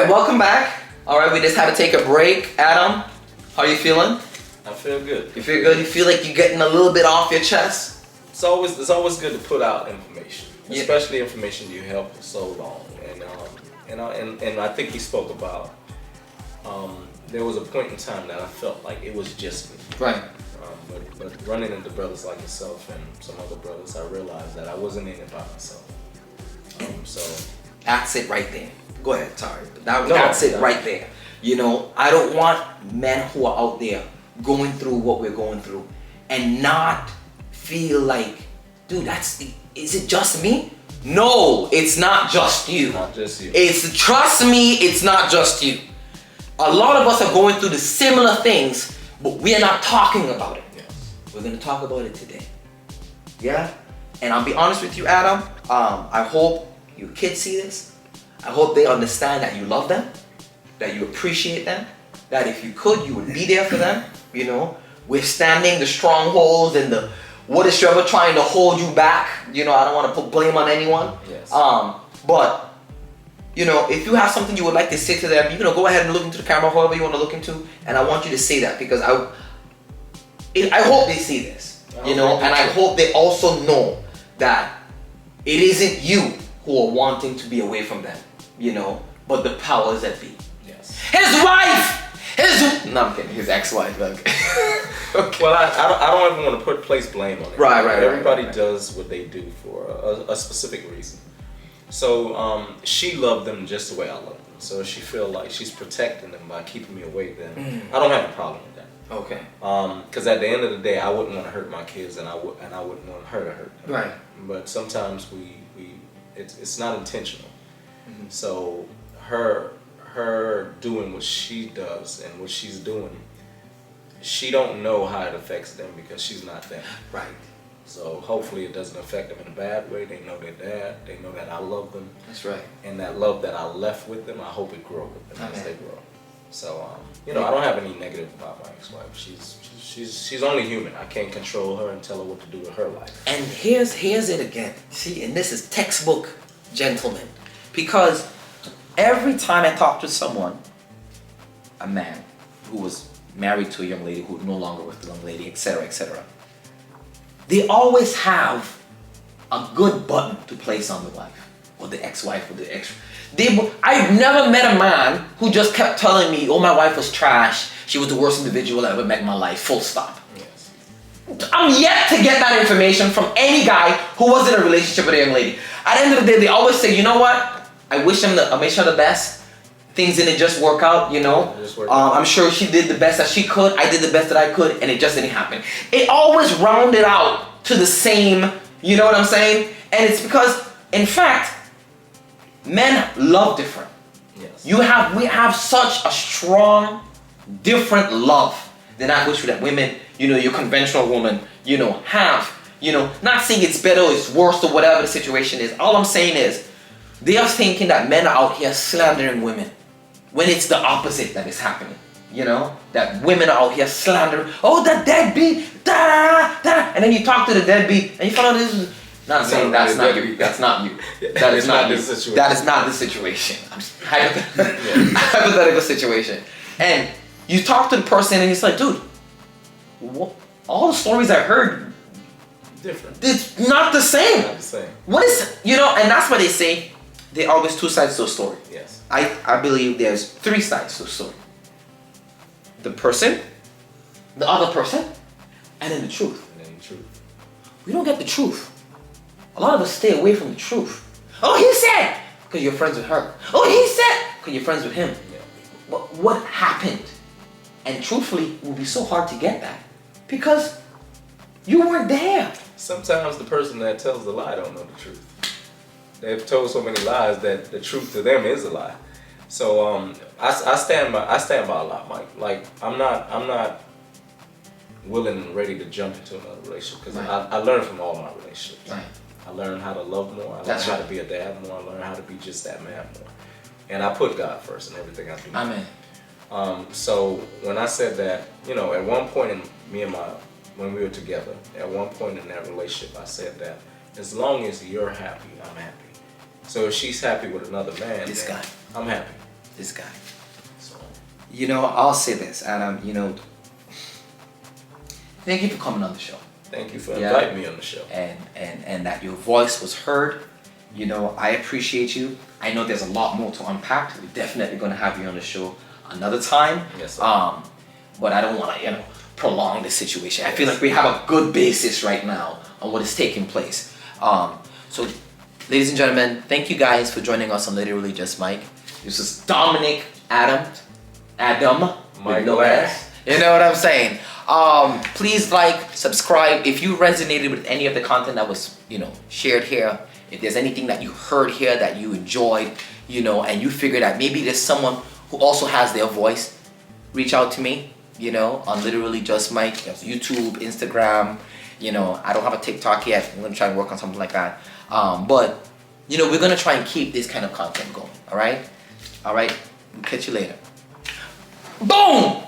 right, welcome back. All right, we just had to take a break. Adam, how are you feeling? I feel good. You feel good? You feel like you're getting a little bit off your chest? It's always good to put out information, Yeah. especially information you held for so long. And I think we spoke about there was a point in time that I felt like it was just me. Right. But running into brothers like yourself and some other brothers, I realized that I wasn't in it by myself. So That's it right there. Go ahead, sorry. That's it right there. You know, I don't want men who are out there going through what we're going through and not feel like, dude, is it just me? No, it's not just you. not just you. Trust me, it's not just you. A lot of us are going through the similar things, but we are not talking about it. Yes. We're gonna talk about it today. Yeah? And I'll be honest with you, Adam. I hope your kids see this. I hope they understand that you love them, that you appreciate them, that if you could, you would be there for them, you know, withstanding the strongholds and the what is ever trying to hold you back. You know, I don't want to put blame on anyone. Yes. But, you know, if you have something you would like to say to them, you know, go ahead and look into the camera, however you want to look into, and I want you to say that because I hope they see this, you know, and I hope they also know that it isn't you who are wanting to be away from them, you know, but the powers that be. Yes. His wife! No, I'm kidding. His ex-wife. Okay. Well, I don't even want to place blame on it. Right. Everybody does what they do for a specific reason. So she loved them just the way I love them. So if she feel like she's protecting them by keeping me away, then I don't have a problem with that. Okay. Because at the end of the day, I wouldn't want to hurt my kids, and I wouldn't want her to hurt them. Right. But sometimes it's not intentional. So her doing what she does and what she's doing, she don't know how it affects them because she's not them. Right. So hopefully it doesn't affect them in a bad way. They know their dad. They know that I love them. That's right. And that love that I left with them, I hope it grow with them as Amen. they grow. So you know, I don't have any negative about my ex-wife. She's only human. I can't control her and tell her what to do with her life. And here's it again. See, and this is textbook gentleman. Because every time I talk to someone, a man who was married to a young lady who's no longer with the young lady, etc., they always have a good button to place on the wife or the ex-wife or the ex. I've never met a man who just kept telling me, oh, my wife was trash. She was the worst individual I ever met in my life, full stop. Yes. I'm yet to get that information from any guy who was in a relationship with a young lady. At the end of the day, they always say, you know what? I wish her the best. Things didn't just work out, you know. I'm sure she did the best that she could. I did the best that I could, and it just didn't happen. It always rounded out to the same, you know what I'm saying? And it's because, in fact, men love different. Yes. We have such a strong, different love than I wish that women, you know, your conventional woman, you know, have. You know, not saying it's better or it's worse or whatever the situation is. All I'm saying is, they are thinking that men are out here slandering women when it's the opposite that is happening. You know, that women are out here slandering. Oh, the deadbeat, da da. And then you talk to the deadbeat, and you find out this is. Not saying that's not you. That's not you. That is not the situation. That is not the situation. Hypothetical situation. And you talk to the person, and it's like, dude, all the stories I heard. Different. It's not the same. Not the same. What is, you know, and that's why they say there are always two sides to a story. Yes. I believe there's three sides to a story. The person, the other person, and then the truth. And then the truth. We don't get the truth. A lot of us stay away from the truth. Oh, he said, because you're friends with her. Oh, he said, because you're friends with him. Yeah. But what happened? And truthfully, it will be so hard to get that because you weren't there. Sometimes the person that tells the lie don't know the truth. They've told so many lies that the truth to them is a lie. So I stand by a lot, Mike. Like I'm not willing and ready to jump into another relationship because I learned from all my relationships. Right. I learned how to love more. I learned That's how right. to be a dad more. I learned how to be just that man more. And I put God first in everything I do. Amen. So when I said that, you know, at one point in when we were together, at one point in that relationship, I said that as long as you're happy, I'm happy. So if she's happy with another man, This then guy. I'm happy. This guy. So You know, I'll say this, Adam. You know, thank you for coming on the show. thank you for Yeah. inviting me on the show. And that your voice was heard. You know, I appreciate you. I know there's a lot more to unpack. We're definitely gonna have you on the show another time. Yes, sir. But I don't want to, prolong the situation. I feel like we have a good basis right now on what is taking place. So, ladies and gentlemen, thank you guys for joining us on Literally Just Mike. This is Dominic Adam with Mike no Glass. S. You know what I'm saying? Please like, subscribe. If you resonated with any of the content that was, shared here, if there's anything that you heard here that you enjoyed, and you figure that maybe there's someone who also has their voice, reach out to me, on Literally Just Mike. There's YouTube, Instagram, I don't have a TikTok yet. I'm gonna try and work on something like that. But, we're gonna try and keep this kind of content going, all right? All right, we'll catch you later. Boom!